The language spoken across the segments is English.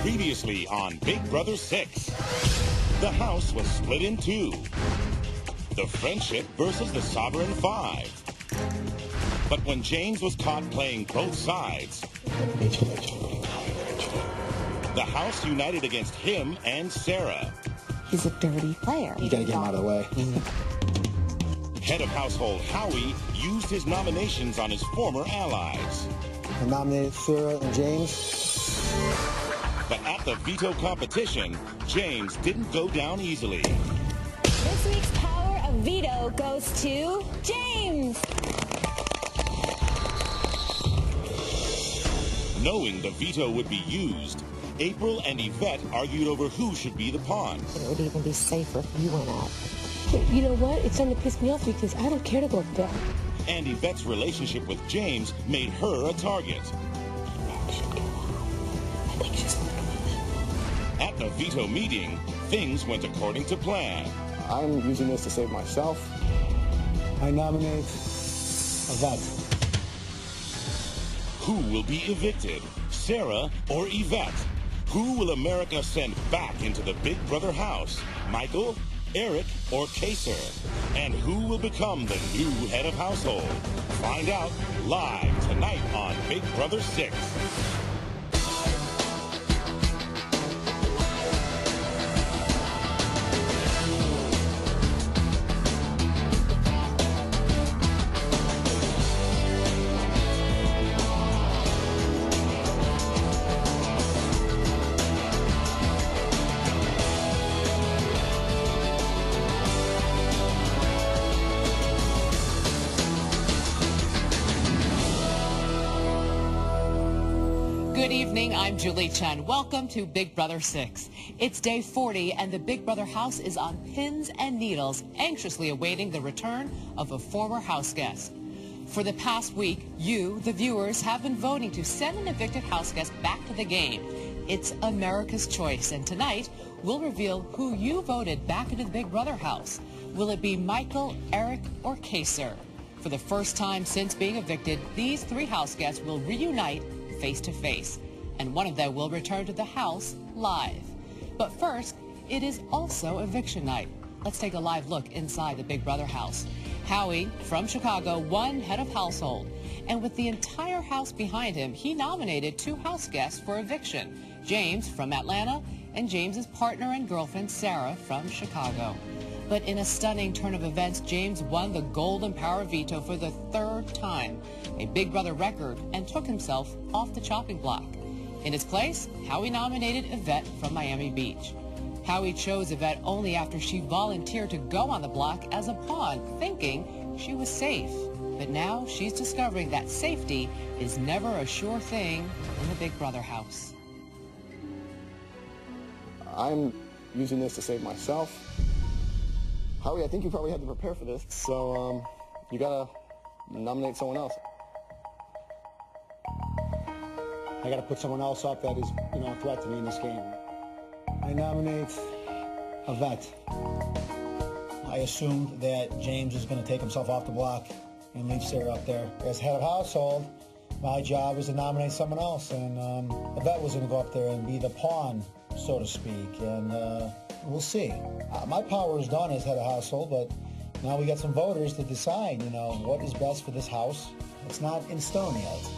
Previously on Big Brother 6, the house was split in two. The Friendship versus the Sovereign Five. But when James was caught playing both sides, the house united against him and Sarah. He's a dirty player. You gotta get him out of the way. Head of household Howie used his nominations on his former allies. I nominated Sarah and James. But at the veto competition, James didn't go down easily. This week's power of veto goes to James. Knowing the veto would be used, April and Yvette argued over who should be the pawn. It would even be safer if you went out. But you know what? It's starting to piss me off because I don't care to go up there. And Yvette's relationship with James made her a target. At the veto meeting, things went according to plan. I'm using this to save myself. I nominate Yvette. Who will be evicted, Sarah or Yvette? Who will America send back into the Big Brother house, Michael, Eric, or Kaser? And who will become the new head of household? Find out live tonight on Big Brother 6. Good evening, I'm Julie Chen. Welcome to Big Brother 6. It's day 40 and the Big Brother house is on pins and needles, anxiously awaiting the return of a former house guest. For the past week, you, the viewers, have been voting to send an evicted house guest back to the game. It's America's choice, and tonight we'll reveal who you voted back into the Big Brother house. Will it be Michael, Eric, or Kaser? For the first time since being evicted, these three house guests will reunite face-to-face, and one of them will return to the house live. But first, it is also eviction night. Let's take a live look inside the Big Brother house. Howie, from Chicago, won head of household, and with the entire house behind him, he nominated two house guests for eviction, James from Atlanta and James's partner and girlfriend, Sarah, from Chicago. But in a stunning turn of events, James won the golden power veto for the third time, a Big Brother record, and took himself off the chopping block. In his place, Howie nominated Yvette from Miami Beach. Howie chose Yvette only after she volunteered to go on the block as a pawn, thinking she was safe. But now she's discovering that safety is never a sure thing in the Big Brother house. I'm using this to save myself. Howie, I think you probably had to prepare for this, so you gotta nominate someone else. I gotta put someone else up that is, a threat to me in this game. I nominate Yvette. I assumed that James is going to take himself off the block and leave Sarah up there. As head of household, my job was to nominate someone else, and Yvette was going to go up there and be the pawn, so to speak, and we'll see. My power is done as head of household, but now we got some voters to decide, what is best for this house. It's not in stone yet.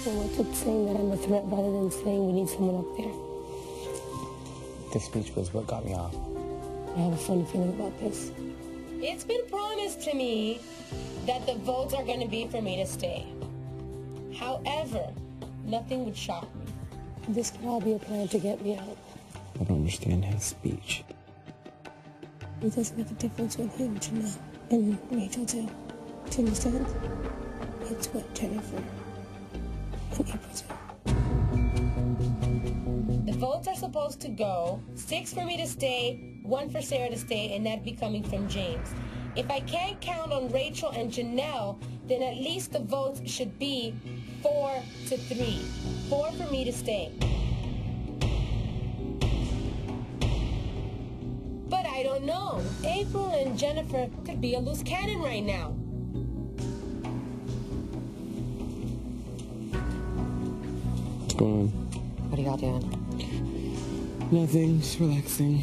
So what's it saying that I'm a threat rather than saying we need someone up there? This speech was what got me off. I have a funny feeling about this. It's been promised to me that the votes are going to be for me to stay. However, nothing would shock me. This could all be a plan to get me out. I don't understand his speech. It doesn't make a difference with him, Janelle, and Rachel too. Do you understand? It's what Jennifer and April too. The votes are supposed to go 6 for me to stay, 1 for Sarah to stay, and that'd be coming from James. If I can't count on Rachel and Janelle, then at least the votes should be 4 to 3. 4 for me to stay. But I don't know. April and Jennifer could be a loose cannon right now. What's going on? What are y'all doing? Nothing, just relaxing.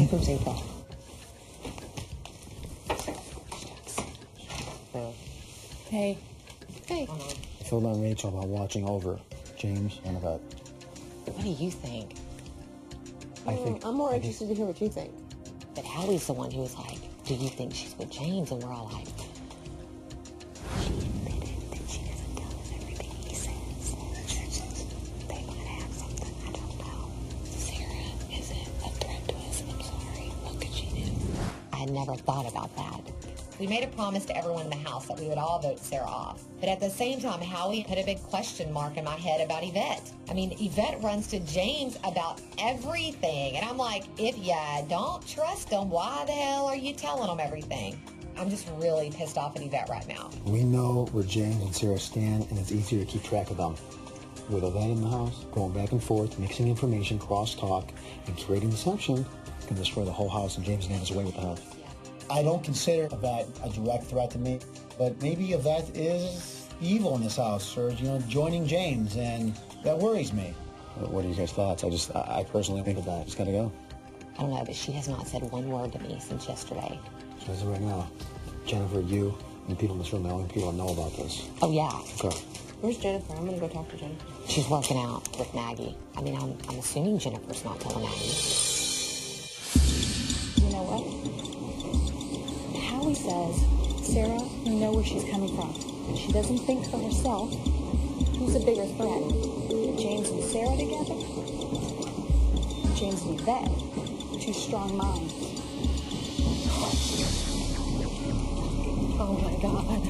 Who's April? Hey. Hey. I filled on Rachel about watching over James and Yvette. What do you think? I'm more interested to hear what you think. But Howie's the one who was like, do you think she's with James? And we're all like, she admitted that she doesn't tell him everything he says. They might have something, I don't know. Sarah isn't a threat to us. I'm sorry. What could she do? I had never thought about that. We made a promise to everyone in the house that we would all vote Sarah off. But at the same time, Howie put a big question mark in my head about Yvette. I mean, Yvette runs to James about everything. And I'm like, if you don't trust him, why the hell are you telling him everything? I'm just really pissed off at Yvette right now. We know where James and Sarah stand, and it's easier to keep track of them. With Yvette in the house, going back and forth, mixing information, cross-talk, and creating deception can destroy the whole house, and James can have his way with the house. I don't consider Yvette a direct threat to me, but maybe Yvette is evil in this house, or, joining James, and that worries me. What are you guys' thoughts? I personally think Yvette just gotta go. I don't know, but she has not said one word to me since yesterday. So as of right now, Jennifer, you, and the people in this room, the only people that know about this. Oh, yeah. Okay. Where's Jennifer? I'm gonna go talk to Jennifer. She's working out with Maggie. I mean, I'm assuming Jennifer's not telling Maggie. You know what? Howie says, Sarah, we know where she's coming from. She doesn't think for herself. Who's a bigger threat? James and Sarah together? James and Yvette? Two strong minds. Oh my God.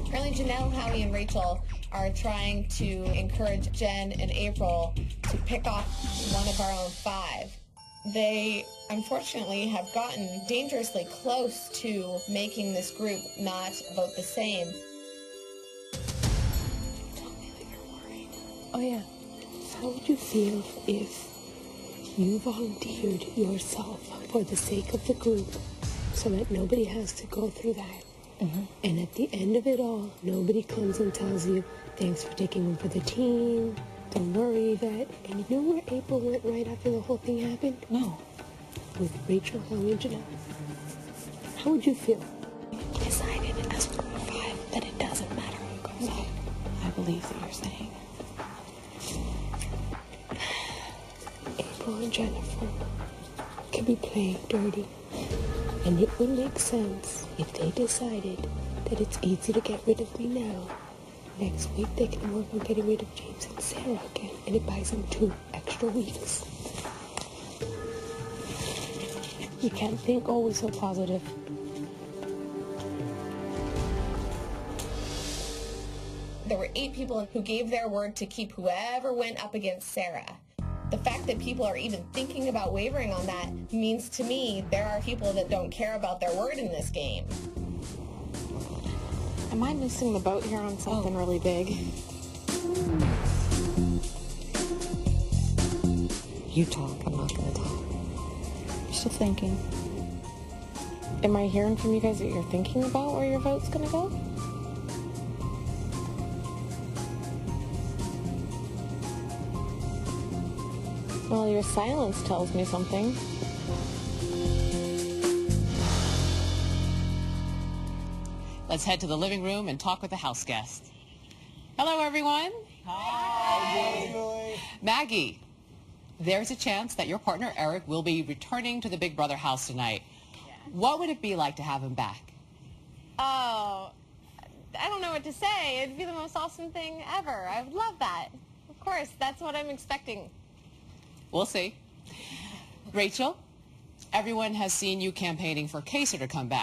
Apparently Janelle, Howie, and Rachel are trying to encourage Jen and April to pick off one of our own 5. They, unfortunately, have gotten dangerously close to making this group not vote the same. Tell me that you're worried. Oh, yeah. How would you feel if you volunteered yourself for the sake of the group so that nobody has to go through that? Mm-hmm. And at the end of it all, nobody comes and tells you, thanks for taking one for the team. Don't worry that. And you know where April went right after the whole thing happened? No. With Rachel, Howie, and Janelle. How would you feel? We decided as a group of 5 that it doesn't matter who goes out. I believe what you're saying. April and Jennifer can be playing dirty. And it would make sense if they decided that it's easy to get rid of me now. Next week, they can work on getting rid of James and Sarah again, and it buys them 2 extra weeks. You can't think always so positive. There were 8 people who gave their word to keep whoever went up against Sarah. The fact that people are even thinking about wavering on that means to me there are people that don't care about their word in this game. Am I missing the boat here on something really big? You talk, I'm not gonna talk. Still thinking. Am I hearing from you guys that you're thinking about where your vote's gonna go? Well, your silence tells me something. Let's head to the living room and talk with the house guests. Hello, everyone. Hi. Maggie, there's a chance that your partner, Eric, will be returning to the Big Brother house tonight. Yeah. What would it be like to have him back? Oh, I don't know what to say. It'd be the most awesome thing ever. I would love that. Of course, that's what I'm expecting. We'll see. Rachel, everyone has seen you campaigning for Kaser to come back.